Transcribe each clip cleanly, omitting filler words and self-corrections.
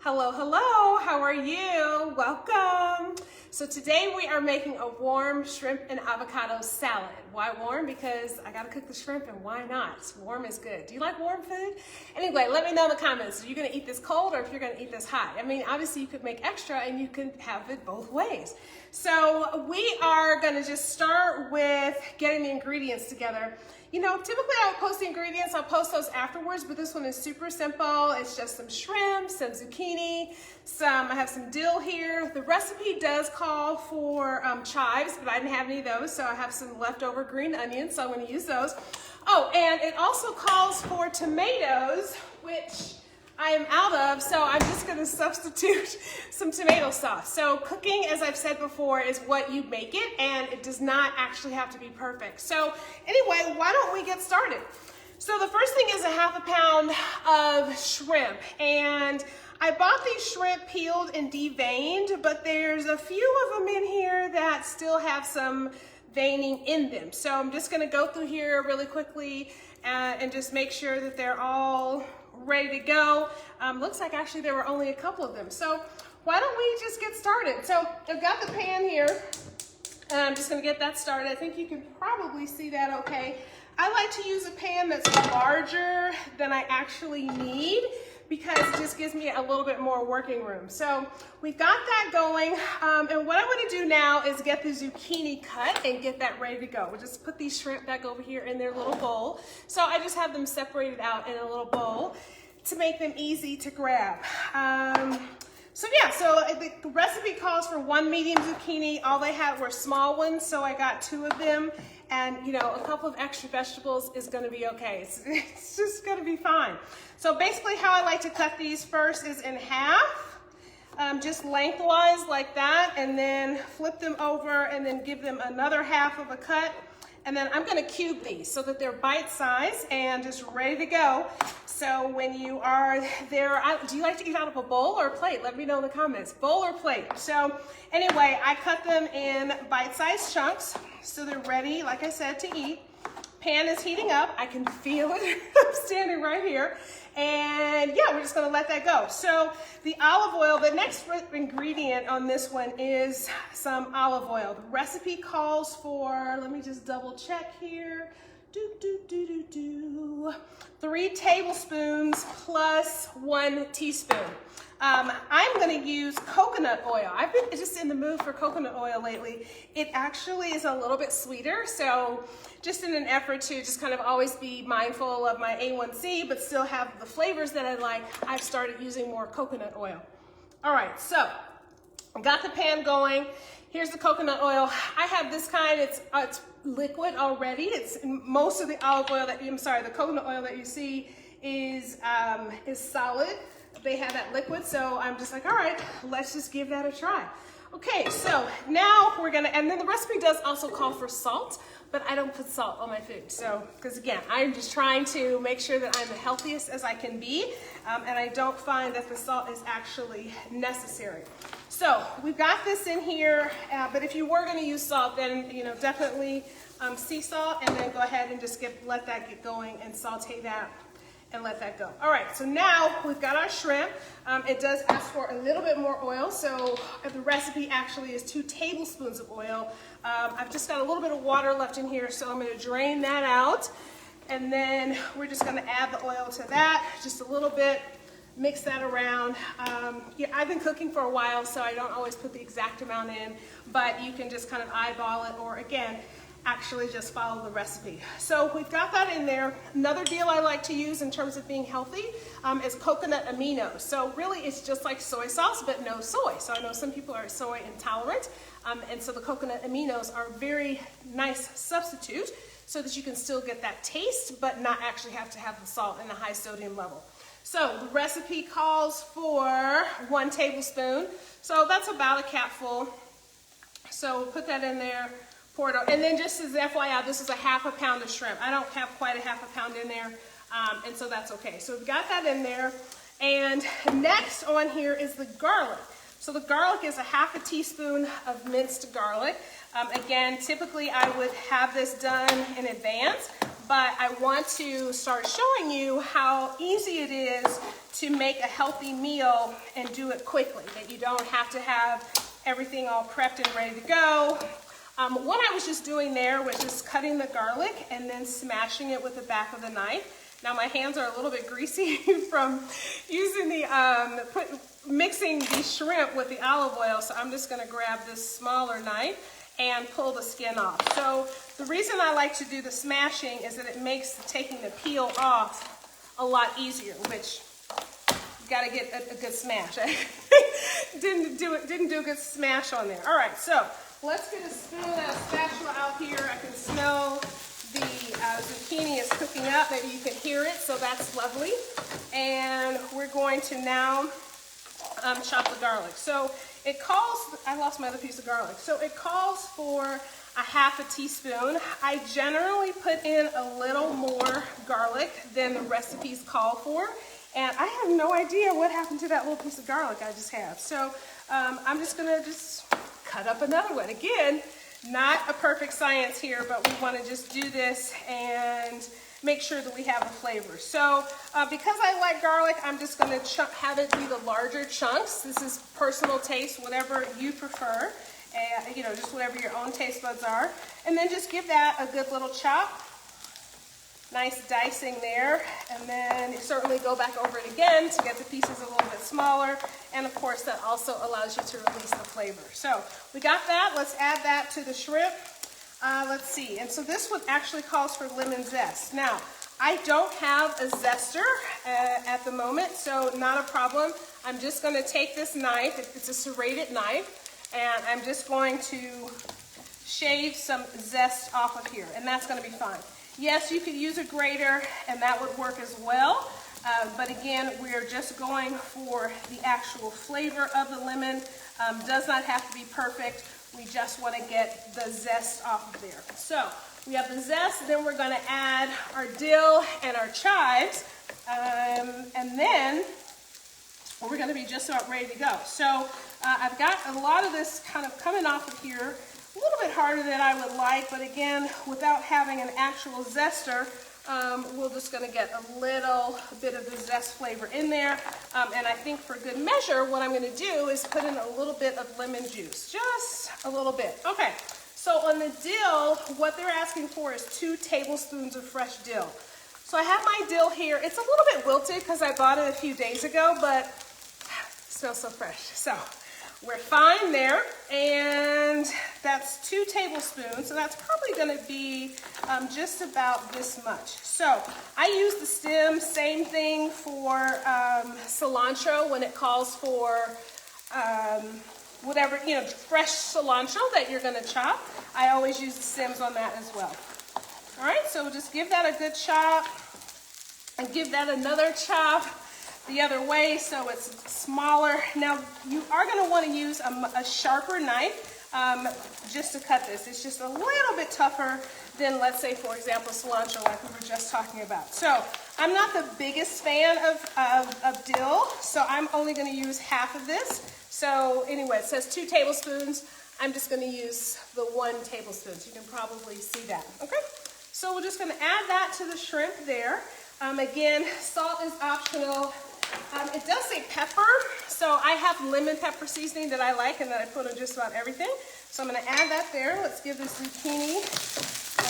Hello, hello, how are you? Welcome. So today we are making a warm shrimp and avocado salad. Why warm? Because I gotta cook the shrimp, and why not? Warm is good. Do you like warm food? Anyway, let me know in the comments. Are you gonna eat this cold or if you're gonna eat this hot? I mean, obviously you could make extra and you can have it both ways. So we are gonna just start with getting the ingredients together. You know, typically I would post the ingredients, I'll post those afterwards, but this one is super simple. It's just some shrimp, some zucchini, I have some dill here. The recipe does call for chives, but I didn't have any of those, so I have some leftover green onions, so I'm gonna use those. Oh, and it also calls for tomatoes, which I am out of, so I'm just gonna substitute some tomato sauce. So cooking, as I've said before, is what you make it, and it does not actually have to be perfect. So anyway, why don't we get started? So the first thing is a half a pound of shrimp, and I bought these shrimp peeled and deveined, but there's a few of them in here that still have some veining in them. So I'm just gonna go through here really quickly and just make sure that they're all ready to go. Looks like actually there were only a couple of them. So why don't we just get started? So I've got the pan here, and I'm just gonna get that started. I think you can probably see that okay. I like to use a pan that's larger than I actually need because it just gives me a little bit more working room. So we've got that going, and what I'm gonna do now is get the zucchini cut and get that ready to go. We'll just put these shrimp back over here in their little bowl. So I just have them separated out in a little bowl to make them easy to grab. So the recipe calls for 1 medium zucchini. All they had were small ones, so I got 2 of them. And you know, a couple of extra vegetables is gonna be okay. It's just gonna be fine. So basically how I like to cut these first is in half, just lengthwise like that, and then flip them over and then give them another half of a cut. And then I'm gonna cube these so that they're bite size and just ready to go. So when you are there, do you like to eat out of a bowl or a plate? Let me know in the comments, bowl or plate. So anyway, I cut them in bite-sized chunks so they're ready, like I said, to eat. Pan is heating up. I can feel it. I'm standing right here. And yeah, we're just gonna let that go. So the olive oil, the next ingredient on this one is some olive oil. The recipe calls for, let me just double check here. 3 tablespoons plus 1 teaspoon. I'm gonna use coconut oil. I've been just in the mood for coconut oil lately. It actually is a little bit sweeter, so just in an effort to just kind of always be mindful of my A1C, but still have the flavors that I like, I've started using more coconut oil. All right, so I got the pan going. Here's the coconut oil. I have this kind, it's liquid already. It's most of the olive oil that, the coconut oil that you see is solid. They have that liquid, so I'm just like, all right, let's just give that a try. Okay, so now we're gonna, and then the recipe does also call for salt, but I don't put salt on my food. So, because again, I'm just trying to make sure that I'm the healthiest as I can be, and I don't find that the salt is actually necessary. So we've got this in here, but if you were gonna use salt, then definitely sea salt, and then go ahead and just let that get going and saute that and let that go. All right, so now we've got our shrimp. It does ask for a little bit more oil, so the recipe actually is 2 tablespoons of oil. I've just got a little bit of water left in here, so I'm gonna drain that out. And then we're just gonna add the oil to that, just a little bit, mix that around. Yeah, I've been cooking for a while, so I don't always put the exact amount in, but you can just kind of eyeball it, or again, actually just follow the recipe. So we've got that in there. Another deal I like to use in terms of being healthy is coconut aminos. So really it's just like soy sauce, but no soy. So I know some people are soy intolerant, and so the coconut aminos are a very nice substitute so that you can still get that taste, but not actually have to have the salt and the high sodium level. So the recipe calls for 1 tablespoon. So that's about a capful. So we'll put that in there. Pour it out. And then just as FYI, this is a half a pound of shrimp. I don't have quite a half a pound in there, and so that's okay. So we've got that in there. And next on here is the garlic. So the garlic is a half a teaspoon of minced garlic. Again, typically I would have this done in advance, but I want to start showing you how easy it is to make a healthy meal and do it quickly, that you don't have to have everything all prepped and ready to go. What I was just doing there was just cutting the garlic and then smashing it with the back of the knife. Now my hands are a little bit greasy from using mixing the shrimp with the olive oil, so I'm just gonna grab this smaller knife and pull the skin off. So the reason I like to do the smashing is that it makes taking the peel off a lot easier, which you gotta get a good smash. didn't do a good smash on there. All right, so let's get a spoon and a spatula out here. I can smell the zucchini is cooking up. Maybe you can hear it, so that's lovely. And we're going to now chop the garlic. So it calls, I lost my other piece of garlic. So it calls for a half a teaspoon. I generally put in a little more garlic than the recipes call for. And I have no idea what happened to that little piece of garlic I just have. So I'm just gonna cut up another one. Again, not a perfect science here, but we wanna just do this and make sure that we have the flavor. So because I like garlic, I'm just gonna have it be the larger chunks. This is personal taste, whatever you prefer. And, just whatever your own taste buds are. And then just give that a good little chop. Nice dicing there. And then certainly go back over it again to get the pieces a little bit smaller. And of course, that also allows you to release the flavor. So we got that. Let's add that to the shrimp. Let's see, and so this one actually calls for lemon zest. Now, I don't have a zester at the moment, so not a problem. I'm just going to take this knife, it's a serrated knife, and I'm just going to shave some zest off of here, and that's going to be fine. Yes, you could use a grater, and that would work as well, but again, we're just going for the actual flavor of the lemon. Does not have to be perfect. We just want to get the zest off of there. So we have the zest, then we're going to add our dill and our chives, and then we're going to be just about ready to go. So I've got a lot of this kind of coming off of here, a little bit harder than I would like, but again, without having an actual zester, we're just going to get a little bit of the zest flavor in there. And I think for good measure, what I'm going to do is put in a little bit of lemon juice, just a little bit. Okay, so on the dill, what they're asking for is 2 tablespoons of fresh dill. So I have my dill here. It's a little bit wilted because I bought it a few days ago, but it smells so fresh. So we're fine there, and that's 2 tablespoons, so that's probably going to be just about this much. So I use the stem, same thing for cilantro when it calls for whatever, fresh cilantro that you're going to chop. I always use the stems on that as well. All right, so just give that a good chop and give that another chop the other way so it's smaller. Now you are going to want to use a sharper knife just to cut this. It's just a little bit tougher than, let's say, for example, cilantro like we were just talking about. So I'm not the biggest fan of dill, so I'm only going to use half of this. So anyway, it says 2 tablespoons. I'm just going to use the 1 tablespoon. So you can probably see that. Okay, so we're just going to add that to the shrimp there. Again, salt is optional. It does say pepper, so I have lemon pepper seasoning that I like and that I put on just about everything. So I'm going to add that there. Let's give this zucchini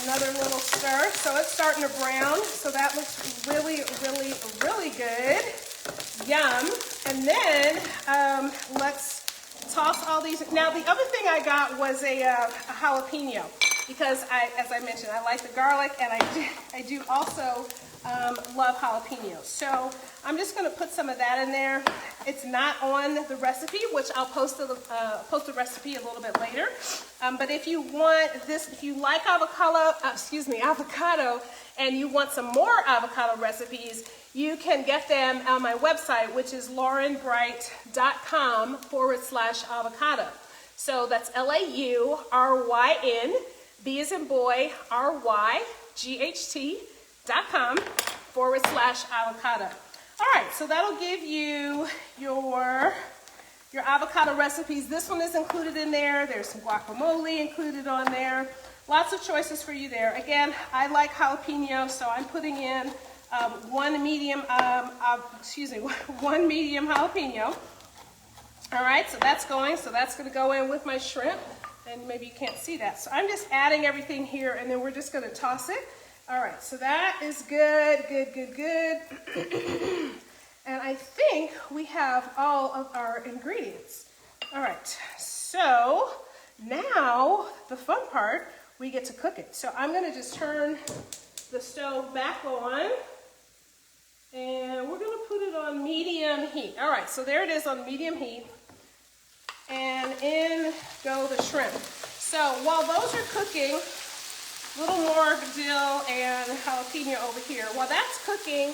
another little stir. So it's starting to brown, so that looks really, really, really good. Yum. And then let's toss all these. Now the other thing I got was a jalapeno because as I mentioned, I like the garlic, and I do also love jalapenos. So I'm just going to put some of that in there. It's not on the recipe, which I'll post the recipe a little bit later. But if you want this, if you like avocado, and you want some more avocado recipes, you can get them on my website, which is laurenbright.com/avocado. So that's LAURYN, B as in boy, RYGHT.com/avocado. All right, so that'll give you your avocado recipes. This one is included in there. There's some guacamole included on there. Lots of choices for you there. Again, I like jalapeno, so I'm putting in one medium jalapeno. All right, so that's going to go in with my shrimp, and maybe you can't see that. So I'm just adding everything here, and then we're just going to toss it. All right, so that is good. And I think we have all of our ingredients. All right, so now the fun part, we get to cook it. So I'm going to just turn the stove back on, and we're going to put it on medium heat. All right, so there it is on medium heat, and in go the shrimp. So while those are cooking, a little more dill and jalapeno over here. While that's cooking,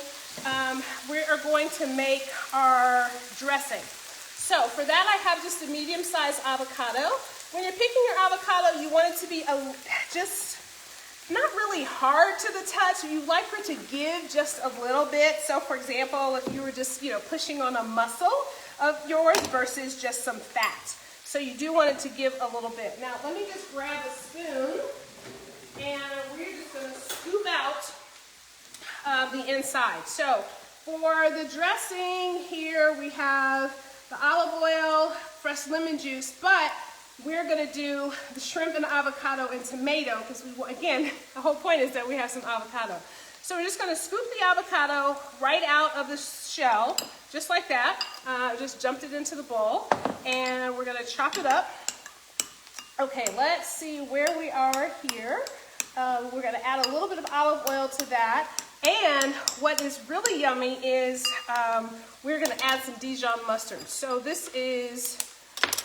we are going to make our dressing. So for that, I have just a medium-sized avocado. When you're picking your avocado, you want it to be just not really hard to the touch. You like for it to give just a little bit. So for example, if you were just, pushing on a muscle of yours versus just some fat. So you do want it to give a little bit. Now let me just grab a spoon, and we're just going to scoop out the inside. So for the dressing here, we have the olive oil, fresh lemon juice, but we're going to do the shrimp and avocado and tomato because again, the whole point is that we have some avocado. So we're just going to scoop the avocado right out of the shell, just like that. Just dumped it into the bowl, and we're going to chop it up. Okay, let's see where we are here. We're going to add a little bit of olive oil to that. And what is really yummy is we're going to add some Dijon mustard. So this is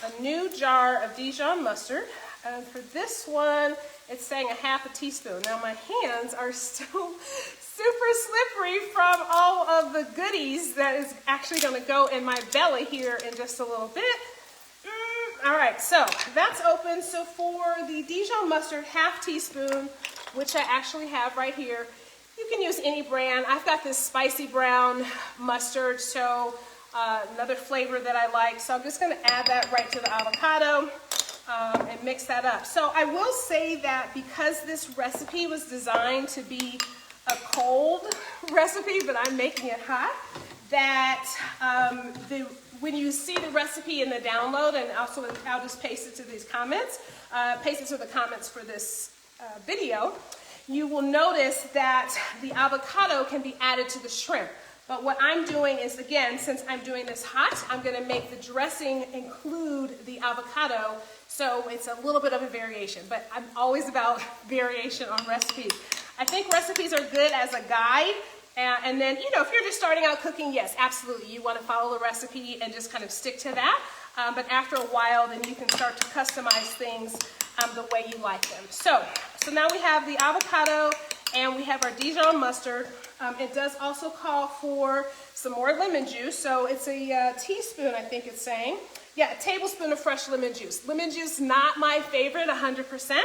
a new jar of Dijon mustard. And for this one, it's saying a half a teaspoon. Now my hands are still super slippery from all of the goodies that is actually going to go in my belly here in just a little bit. All right, so that's open. So for the Dijon mustard, half teaspoon, which I actually have right here. You can use any brand. I've got this spicy brown mustard, so another flavor that I like. So I'm just going to add that right to the avocado and mix that up. So I will say that because this recipe was designed to be a cold recipe, but I'm making it hot, that when you see the recipe in the download, and also I'll just paste it to these comments, paste it to the comments for this video, you will notice that the avocado can be added to the shrimp. But what I'm doing is, again, since I'm doing this hot, I'm going to make the dressing include the avocado, so it's a little bit of a variation. But I'm always about variation on recipes. I think recipes are good as a guide. And then, if you're just starting out cooking, yes, absolutely. You want to follow the recipe and just kind of stick to that. But after a while, then you can start to customize things the way you like them. So now we have the avocado and we have our Dijon mustard. It does also call for some more lemon juice. So it's a teaspoon, I think it's saying. Yeah, a tablespoon of fresh lemon juice. Lemon juice, not my favorite, 100%.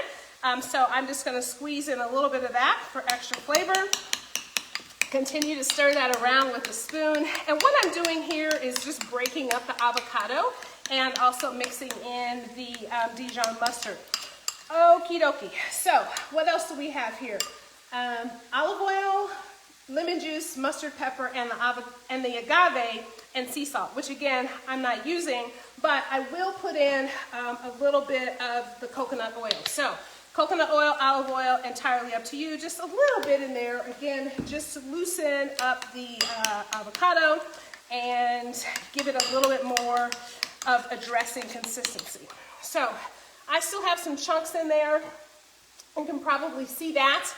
So I'm just going to squeeze in a little bit of that for extra flavor. Continue to stir that around with a spoon. And what I'm doing here is just breaking up the avocado and also mixing in the Dijon mustard. Okie dokie. So what else do we have here? Olive oil, lemon juice, mustard, pepper, and the agave and sea salt, which again, I'm not using, but I will put in a little bit of the coconut oil. So coconut oil, olive oil, entirely up to you. Just a little bit in there. Again, just to loosen up the avocado and give it a little bit more of a dressing consistency. So I still have some chunks in there. You can probably see that.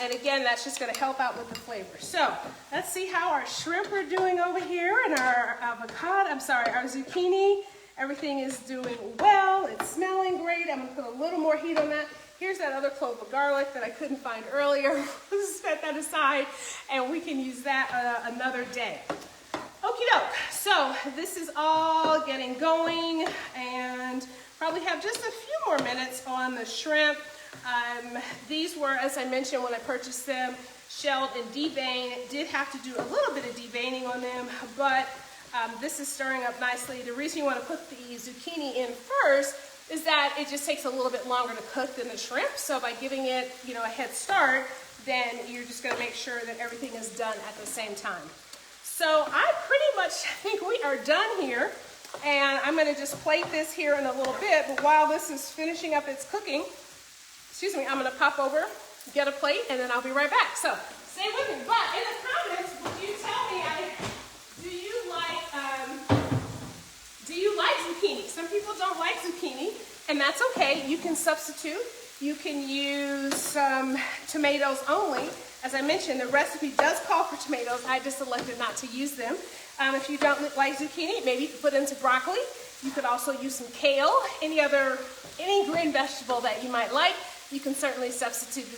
And again, that's just going to help out with the flavor. So let's see how our shrimp are doing over here and our avocado, our zucchini. Everything is doing well. It's smelling great. I'm going to put a little more heat on that. Here's that other clove of garlic that I couldn't find earlier. Let's set that aside and we can use that another day. Okie doke. So this is all getting going and probably have just a few more minutes on the shrimp. These were, as I mentioned when I purchased them, shelled and deveined. Did have to do a little bit of deveining on them, but This is stirring up nicely. The reason you want to put the zucchini in first is that it just takes a little bit longer to cook than the shrimp. So by giving it, a head start, then you're just going to make sure that everything is done at the same time. So I pretty much think we are done here. And I'm going to just plate this here in a little bit. But while this is finishing up its cooking, I'm going to pop over, get a plate, and then I'll be right back. So stay with me. But in the comments, would you tell me, do you like zucchini? Some people don't like zucchini, and that's okay. You can substitute. You can use some tomatoes only. As I mentioned, the recipe does call for tomatoes. I just elected not to use them. If you don't like zucchini, maybe you could put into broccoli. You could also use some kale, any green vegetable that you might like. You can certainly substitute for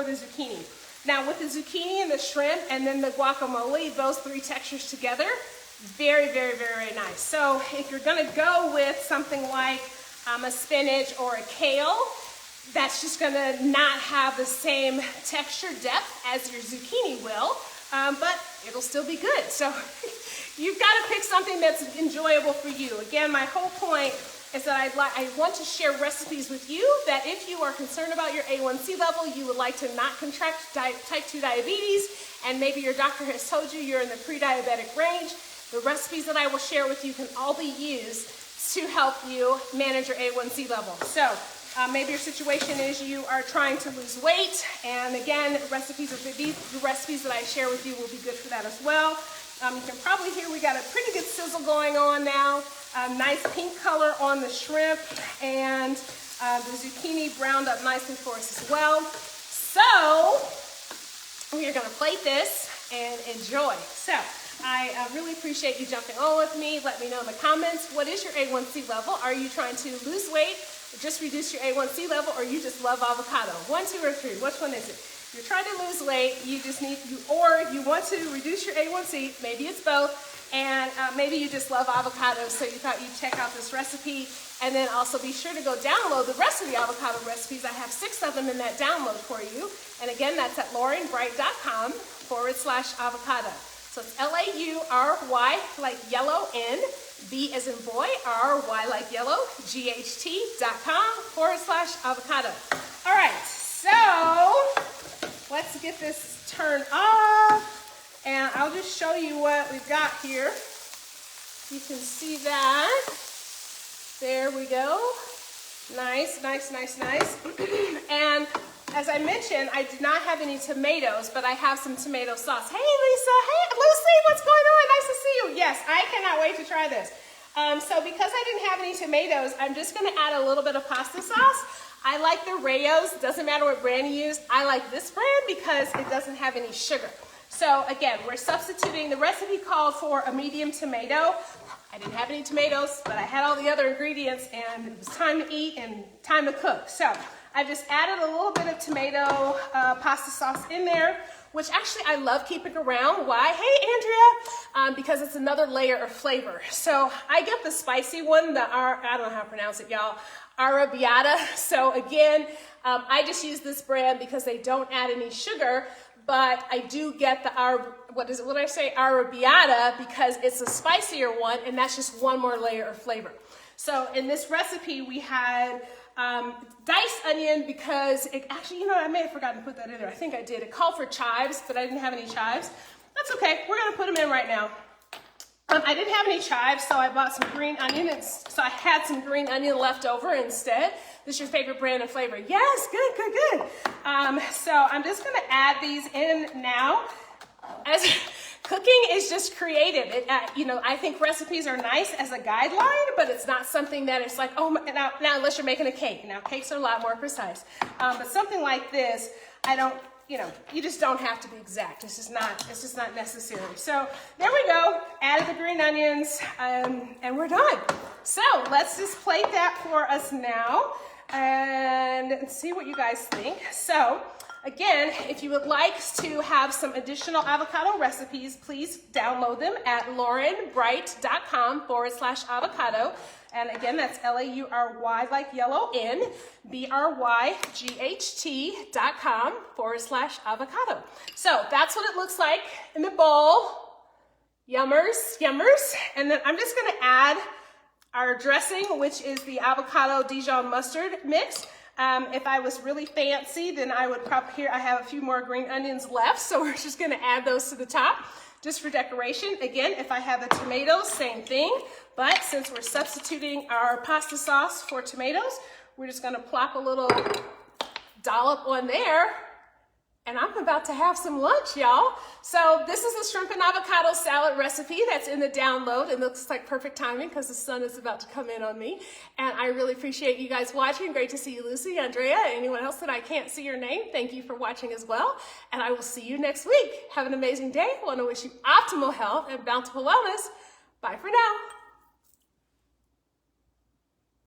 the zucchini. Now with the zucchini and the shrimp and then the guacamole, those three textures together, very, very, very, very nice. So if you're gonna go with something like a spinach or a kale, that's just gonna not have the same texture depth as your zucchini will, but it'll still be good. So you've gotta pick something that's enjoyable for you. Again, my whole point is that I want to share recipes with you that if you are concerned about your A1C level, you would like to not contract type 2 diabetes, and maybe your doctor has told you you're in the pre-diabetic range, the recipes that I will share with you can all be used to help you manage your A1C level. So maybe your situation is you are trying to lose weight, and again, the recipes that I share with you will be good for that as well. You can probably hear we got a pretty good sizzle going on now. Nice pink color on the shrimp, and the zucchini browned up nicely for us as well. So we are gonna plate this and enjoy. So I really appreciate you jumping on with me. Let me know in the comments, what is your A1C level? Are you trying to lose weight, or just reduce your A1C level, or you just love avocado? 1, 2, or 3, which one is it? If you're trying to lose weight, or you want to reduce your A1C, maybe it's both, and maybe you just love avocado, so you thought you'd check out this recipe, and then also be sure to go download the rest of the avocado recipes. I have 6 of them in that download for you, and again, that's at laurenbright.com/avocado. So it's L-A-U-R-Y like yellow N, B as in boy, R-Y like yellow, GHT.com/avocado. All right, so let's get this turned off, and I'll just show you what we've got here. You can see that. There we go. Nice, nice, nice, nice. And as I mentioned, I did not have any tomatoes, but I have some tomato sauce. Hey, Lisa. Hey, Lucy, what's going on? Nice to see you. Yes, I cannot wait to try this. So because I didn't have any tomatoes, I'm just going to add a little bit of pasta sauce. I like the Rayo's. Doesn't matter what brand you use. I like this brand because it doesn't have any sugar. So again, we're substituting. The recipe called for a medium tomato. I didn't have any tomatoes, but I had all the other ingredients, and it was time to eat and time to cook. So I just added a little bit of tomato pasta sauce in there, which actually I love keeping around. Why? Hey, Andrea, because it's another layer of flavor. So I get the spicy one, I don't know how to pronounce it, y'all, arrabbiata. So again, I just use this brand because they don't add any sugar, but I do get the arrabbiata because it's a spicier one, and that's just one more layer of flavor. So in this recipe, we had diced onion because I may have forgotten to put that in there. I think I did. It called for chives, but I didn't have any chives. That's okay. We're going to put them in right now. I didn't have any chives, so I bought some green onion. So I had some green onion left over instead. This is your favorite brand and flavor. Yes, good, good, good. So I'm just going to add these in now. As cooking is just creative. I think recipes are nice as a guideline, but it's not something that it's like, oh, now unless you're making a cake. Now, cakes are a lot more precise. But something like this, you just don't have to be exact. It's just not necessary. So there we go. Added the green onions, and we're done. So let's just plate that for us now and see what you guys think. So again, if you would like to have some additional avocado recipes, please download them at laurenbright.com/avocado. And again, that's L-A-U-R-Y like yellow N, BRYGHT.com/avocado. So that's what it looks like in the bowl. Yummers, yummers. And then I'm just gonna add our dressing, which is the avocado Dijon mustard mix. If I was really fancy, then I would probably, here I have a few more green onions left, so we're just gonna add those to the top, just for decoration. Again, if I have the tomatoes, same thing, but since we're substituting our pasta sauce for tomatoes, we're just gonna plop a little dollop on there, and I'm about to have some lunch, y'all. So this is a shrimp and avocado salad recipe that's in the download. It looks like perfect timing because the sun is about to come in on me. And I really appreciate you guys watching. Great to see you, Lucy, Andrea, anyone else that I can't see your name. Thank you for watching as well. And I will see you next week. Have an amazing day. I want to wish you optimal health and bountiful wellness. Bye for now.